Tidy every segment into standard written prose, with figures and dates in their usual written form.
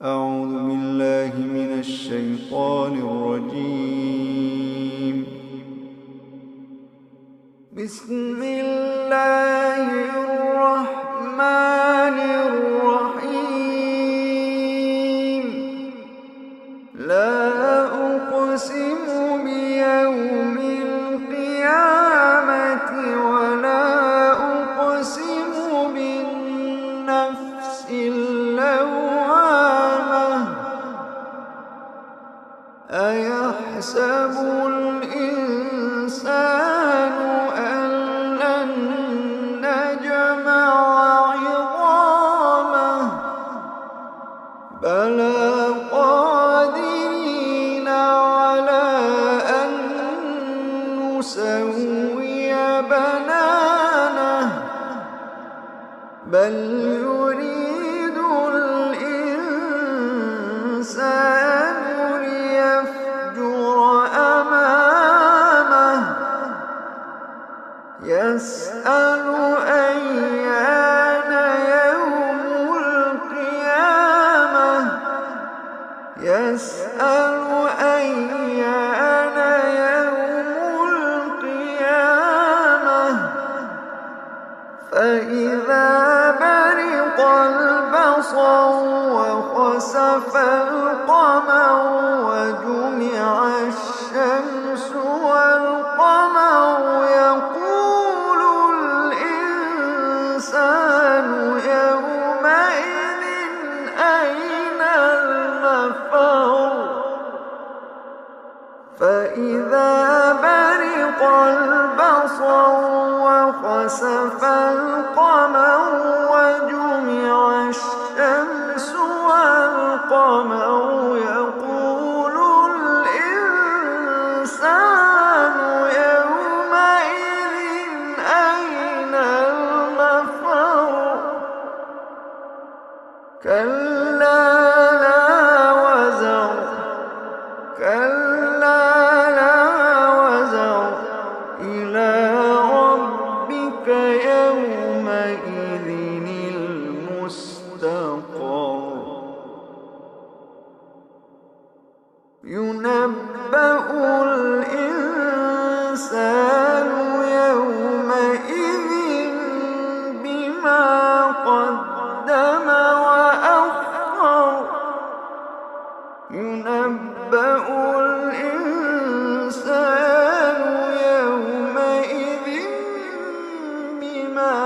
أعوذ بالله من الشيطان الرجيم. بسم الله الرحمن الرحيم. لا أقسم بيوم القيامة ولا أقسم بالنفس اللوامة. أيحسب الإنسان أن لن نجمع عظامه بلى قادرين على أن نسوي بنانه بل يريد الإنسان ليفجر أمامه يسأل أيان يوم القيامة يسأل أيان يوم القيامة فإذا برق البصر وخسف القمر وجمع الشمس والقمر يقول الإنسان يومئذ أين المفر فإذا برق البصر وخسف القمر وجمع الشمس والقمر يقول الإنسان يومئذ أين المفر كلا لا وزر كلا لا وزر إلى ربك يومئذ المستقر ينبأ الإنسان يومئذ بما قدم وأخر ينبأ الإنسان يومئذ بما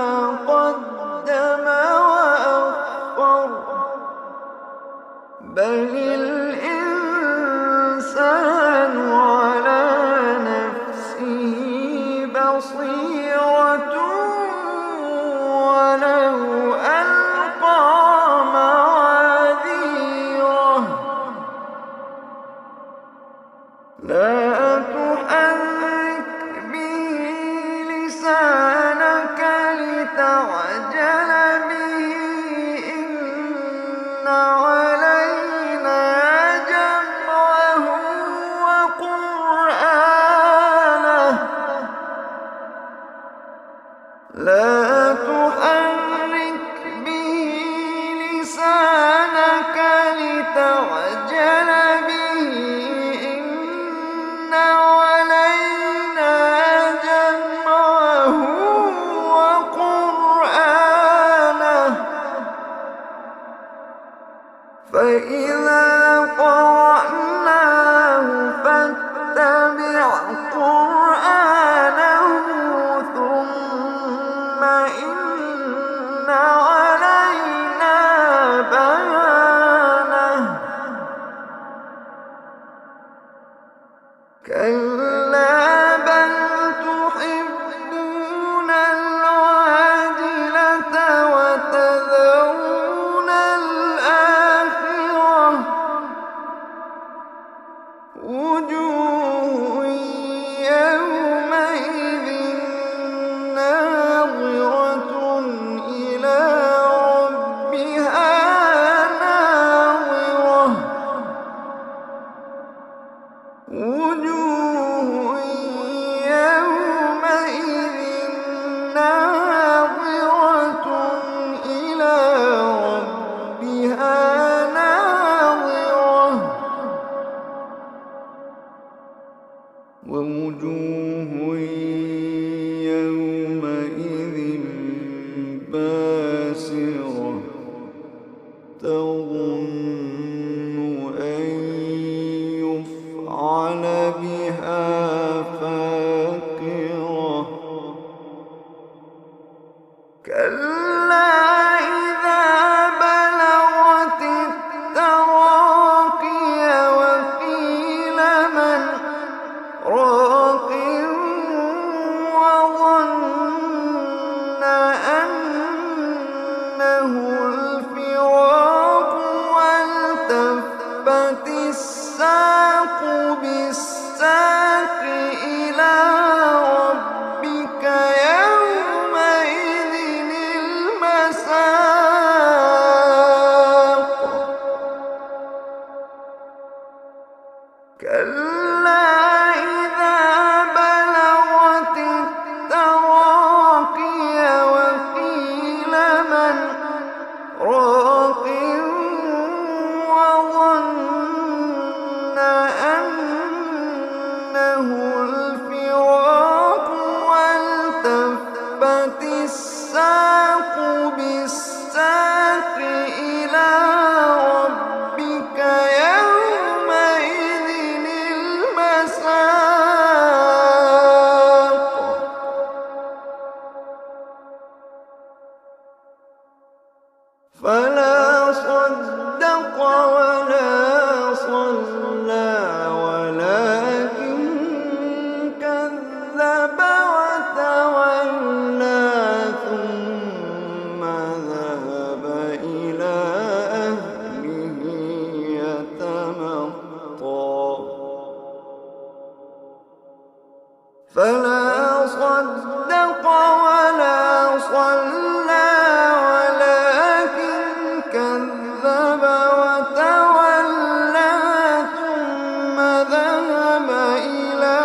قدم وأخر بل الإنسان على نفسه بصيرة ولو ألقى معاذيره لا تحرك به لسانك لتعجل به إن علينا جمعه وقرآنه لا تحرك به لسانك لتعجل به إن علينا جمعه وقرآنه فإذا قرأناه فاتبع قرآنه ثم إن علينا بيانه كلا بل تحبون العاجلة وتذرون الآخرة تظن أن يفعل بها فاقرة كلا إذا بلغت التراقي وقيل من راق وظن أنه الفراق والتفت الساق بالساق إلى ربك يومئذ المساق كلا إذا بلغت التراقي وقيل من راق وظن أنه الفراق والتفت الساق بالساق إلى ربك يومئذ المساق فلا صدق ولا صلى ولكن كذب وتولى ثم ذهب إلى أهله يتمطى فلا صدق ولا صلى ولكن كذب وتولى ثم ذهب إلى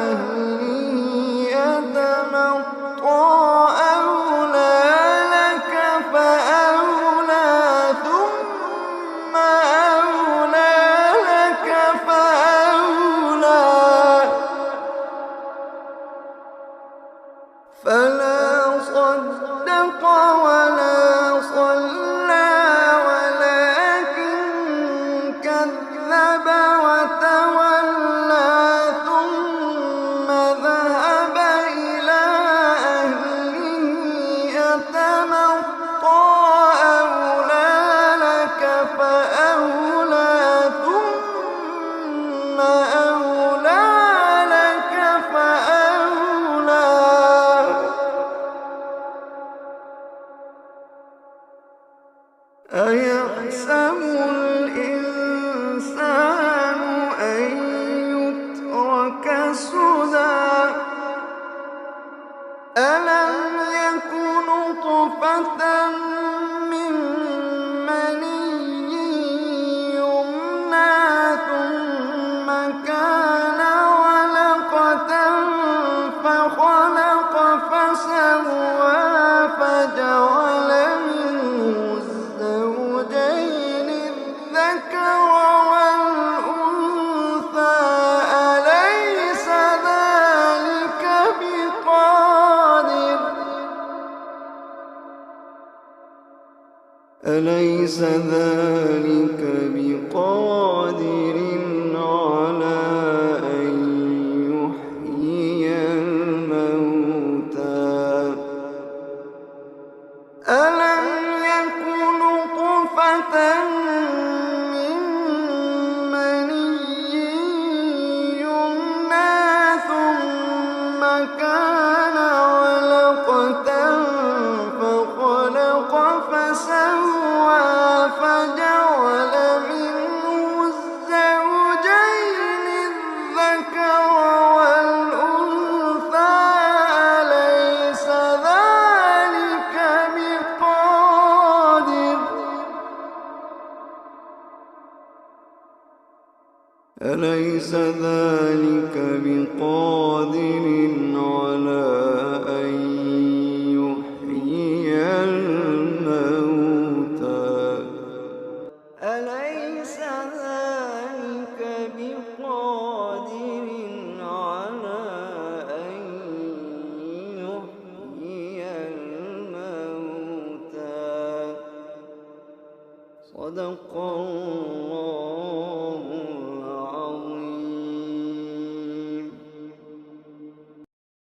أهله يتمطى أولى لك فأولى ثم أولى لك فأولى فلا صدق ولا صلى ولكن كذب وتولى ثم ذهب إلى أهله يتمطى أولى لك فأولى ثم أولى لك فأولى أيحسب الإنسان أن يترك سدى ألم يك نطفة من مني يمنى ثم كان علقة فخلق فسوى فجعل منه الزوجين الذكر والأنثى أليس ذلك بقادر على أن يحيي الموتى ألم يك نطفة من مني يمنى ثم كان علقة فخلق فسوى فجعل منه الزوجين الذكر والأنثى أليس ذلك بقادر على أن يحيي الموتى أليس ذلك بقادر على أن يحيي الموتى صدق الله